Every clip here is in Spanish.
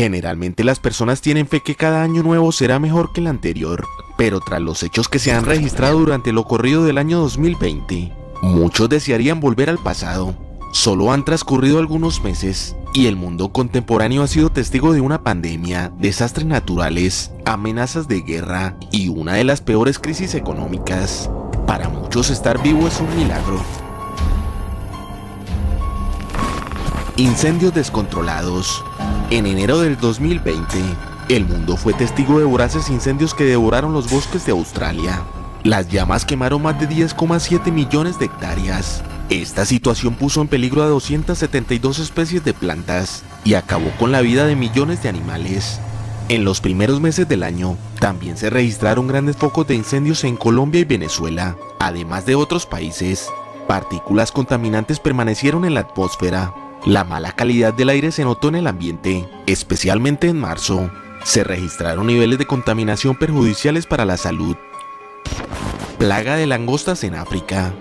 Generalmente las personas tienen fe que cada año nuevo será mejor que el anterior, pero tras los hechos que se han registrado durante lo corrido del año 2020, muchos desearían volver al pasado. Solo han transcurrido algunos meses y el mundo contemporáneo ha sido testigo de una pandemia, desastres naturales, amenazas de guerra y una de las peores crisis económicas. Para muchos estar vivo es un milagro. Incendios descontrolados. En enero del 2020, el mundo fue testigo de voraces incendios que devoraron los bosques de Australia. Las llamas quemaron más de 10,7 millones de hectáreas. Esta situación puso en peligro a 272 especies de plantas y acabó con la vida de millones de animales. En los primeros meses del año, también se registraron grandes focos de incendios en Colombia y Venezuela, además de otros países. Partículas contaminantes permanecieron en la atmósfera. La mala calidad del aire se notó en el ambiente, especialmente en marzo. Se registraron niveles de contaminación perjudiciales para la salud. Plaga de langostas en África.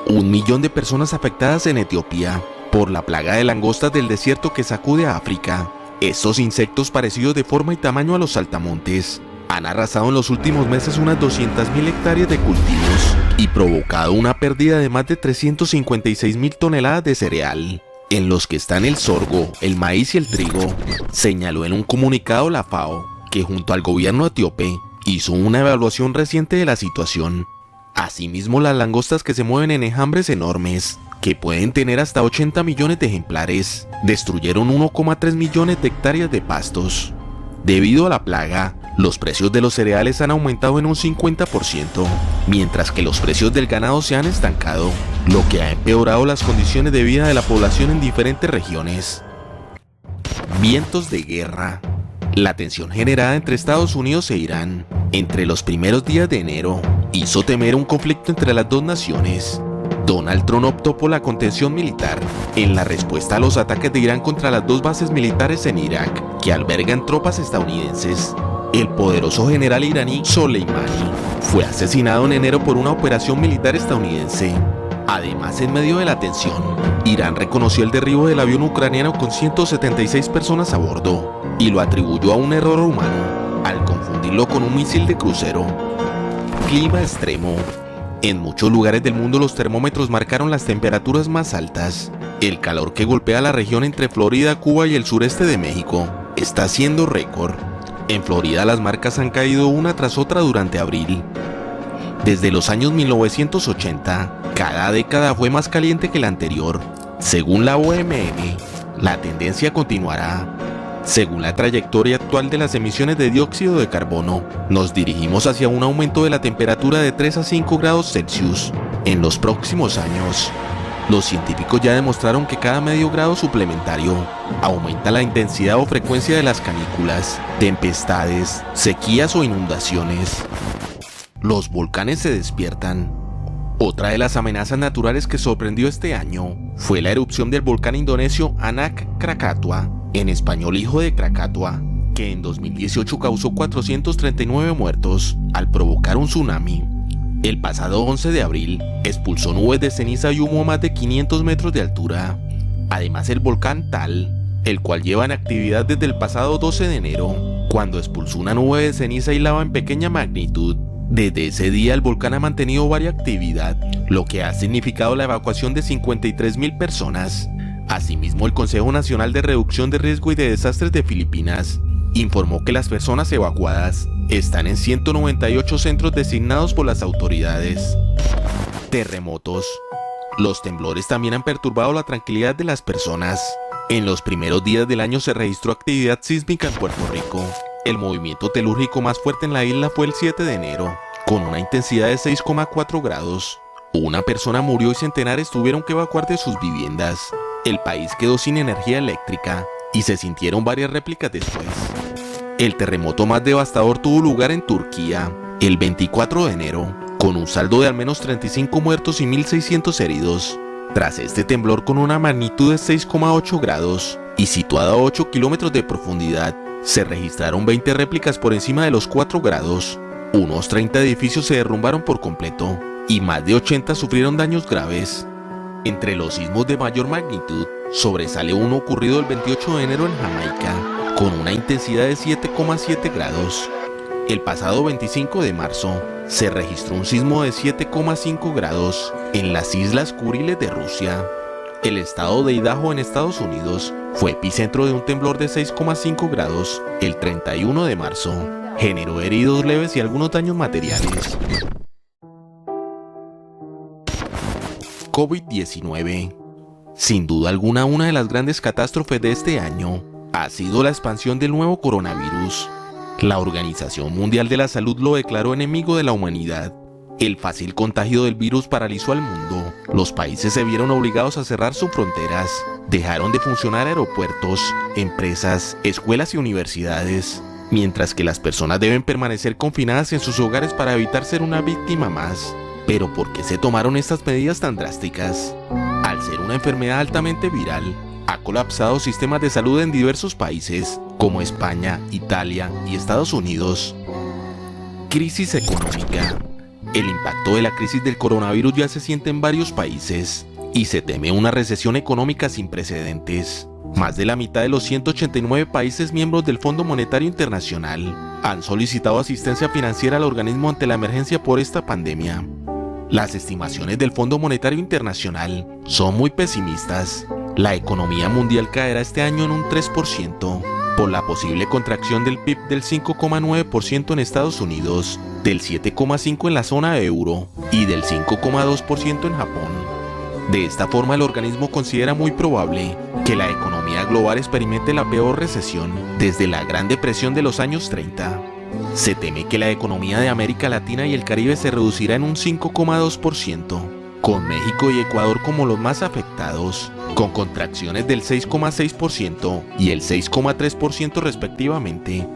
1 millón de personas afectadas en Etiopía por la plaga de langostas del desierto que sacude a África. Estos insectos, parecidos de forma y tamaño a los saltamontes, han arrasado en los últimos meses unas 200.000 hectáreas de cultivos y provocado una pérdida de más de 356.000 toneladas de cereal, en los que están el sorgo, el maíz y el trigo, señaló en un comunicado la FAO, que junto al gobierno etíope hizo una evaluación reciente de la situación. Asimismo, las langostas, que se mueven en enjambres enormes, que pueden tener hasta 80 millones de ejemplares, destruyeron 1,3 millones de hectáreas de pastos. Debido a la plaga, los precios de los cereales han aumentado en un 50%, mientras que los precios del ganado se han estancado, lo que ha empeorado las condiciones de vida de la población en diferentes regiones. Vientos de guerra. La tensión generada entre Estados Unidos e Irán entre los primeros días de enero hizo temer un conflicto entre las dos naciones. Donald Trump optó por la contención militar en la respuesta a los ataques de Irán contra las dos bases militares en Irak que albergan tropas estadounidenses. El poderoso general iraní Soleimani fue asesinado en enero por una operación militar estadounidense. Además, en medio de la tensión, Irán reconoció el derribo del avión ucraniano con 176 personas a bordo y lo atribuyó a un error humano al confundirlo con un misil de crucero. Clima extremo. En muchos lugares del mundo los termómetros marcaron las temperaturas más altas. El calor que golpea la región entre Florida, Cuba y el sureste de México está siendo récord. En Florida las marcas han caído una tras otra durante abril. Desde los años 1980, cada década fue más caliente que la anterior. Según la OMM, la tendencia continuará. Según la trayectoria actual de las emisiones de dióxido de carbono, nos dirigimos hacia un aumento de la temperatura de 3 a 5 grados Celsius en los próximos años. Los científicos ya demostraron que cada medio grado suplementario aumenta la intensidad o frecuencia de las canículas, tempestades, sequías o inundaciones. Los volcanes se despiertan. Otra de las amenazas naturales que sorprendió este año fue la erupción del volcán indonesio Anak Krakatau, en español Hijo de Krakatoa, que en 2018 causó 439 muertos al provocar un tsunami. El pasado 11 de abril expulsó nubes de ceniza y humo a más de 500 metros de altura. Además, el volcán Tal, el cual lleva en actividad desde el pasado 12 de enero, cuando expulsó una nube de ceniza y lava en pequeña magnitud. Desde ese día el volcán ha mantenido varia actividad, lo que ha significado la evacuación de 53.000 personas. Asimismo, el Consejo Nacional de Reducción de Riesgo y de Desastres de Filipinas informó que las personas evacuadas están en 198 centros designados por las autoridades. Terremotos. Los temblores también han perturbado la tranquilidad de las personas. En los primeros días del año se registró actividad sísmica en Puerto Rico. El movimiento telúrico más fuerte en la isla fue el 7 de enero, con una intensidad de 6,4 grados. Una persona murió y centenares tuvieron que evacuar de sus viviendas. El país quedó sin energía eléctrica y se sintieron varias réplicas después. El terremoto más devastador tuvo lugar en Turquía el 24 de enero, con un saldo de al menos 35 muertos y 1.600 heridos. Tras este temblor con una magnitud de 6,8 grados y situado a 8 kilómetros de profundidad, se registraron 20 réplicas por encima de los 4 grados. Unos 30 edificios se derrumbaron por completo y más de 80 sufrieron daños graves. Entre los sismos de mayor magnitud, sobresale uno ocurrido el 28 de enero en Jamaica, con una intensidad de 7,7 grados. El pasado 25 de marzo, se registró un sismo de 7,5 grados en las Islas Kuriles de Rusia. El estado de Idaho en Estados Unidos fue epicentro de un temblor de 6,5 grados el 31 de marzo. Generó heridos leves y algunos daños materiales. COVID-19. Sin duda alguna, una de las grandes catástrofes de este año ha sido la expansión del nuevo coronavirus. La Organización Mundial de la Salud lo declaró enemigo de la humanidad. El fácil contagio del virus paralizó al mundo. Los países se vieron obligados a cerrar sus fronteras. Dejaron de funcionar aeropuertos, empresas, escuelas y universidades. Mientras que las personas deben permanecer confinadas en sus hogares para evitar ser una víctima más. ¿Pero por qué se tomaron estas medidas tan drásticas? Al ser una enfermedad altamente viral, ha colapsado sistemas de salud en diversos países, como España, Italia y Estados Unidos. Crisis económica. El impacto de la crisis del coronavirus ya se siente en varios países, y se teme una recesión económica sin precedentes. Más de la mitad de los 189 países miembros del Fondo Monetario Internacional han solicitado asistencia financiera al organismo ante la emergencia por esta pandemia. Las estimaciones del Fondo Monetario Internacional son muy pesimistas. La economía mundial caerá este año en un 3%, por la posible contracción del PIB del 5,9% en Estados Unidos, del 7,5% en la zona euro y del 5,2% en Japón. De esta forma, el organismo considera muy probable que la economía global experimente la peor recesión desde la Gran Depresión de los años 30. Se teme que la economía de América Latina y el Caribe se reducirá en un 5,2%, con México y Ecuador como los más afectados, con contracciones del 6,6% y el 6,3% respectivamente.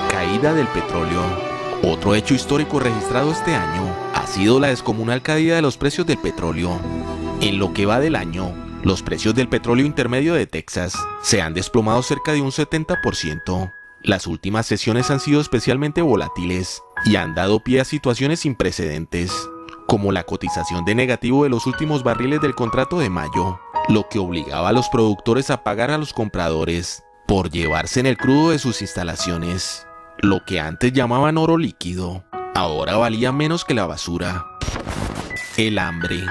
Caída del petróleo. Otro hecho histórico registrado este año ha sido la descomunal caída de los precios del petróleo. En lo que va del año, los precios del petróleo intermedio de Texas se han desplomado cerca de un 70%. Las últimas sesiones han sido especialmente volátiles y han dado pie a situaciones sin precedentes, como la cotización de negativo de los últimos barriles del contrato de mayo, lo que obligaba a los productores a pagar a los compradores por llevarse en el crudo de sus instalaciones. Lo que antes llamaban oro líquido, ahora valía menos que la basura. El hambre,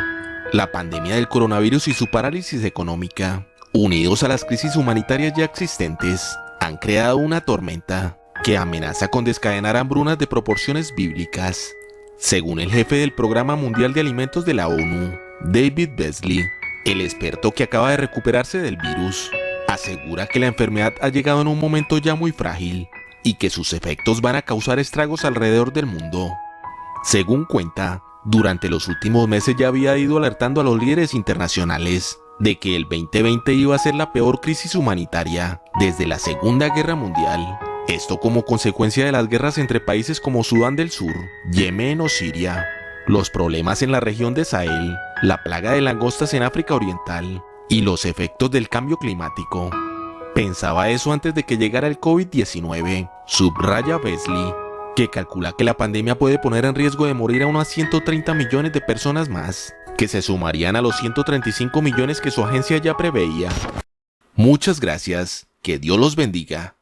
la pandemia del coronavirus y su parálisis económica, unidos a las crisis humanitarias ya existentes, han creado una tormenta que amenaza con desencadenar hambrunas de proporciones bíblicas. Según el jefe del Programa Mundial de Alimentos de la ONU, David Beasley, el experto que acaba de recuperarse del virus, asegura que la enfermedad ha llegado en un momento ya muy frágil y que sus efectos van a causar estragos alrededor del mundo. Según cuenta, durante los últimos meses ya había ido alertando a los líderes internacionales de que el 2020 iba a ser la peor crisis humanitaria desde la Segunda Guerra Mundial. Esto como consecuencia de las guerras entre países como Sudán del Sur, Yemen o Siria, los problemas en la región de Sahel, la plaga de langostas en África Oriental y los efectos del cambio climático. Pensaba eso antes de que llegara el COVID-19, subraya Beasley, que calcula que la pandemia puede poner en riesgo de morir a unas 130 millones de personas más, que se sumarían a los 135 millones que su agencia ya preveía. Muchas gracias, que Dios los bendiga.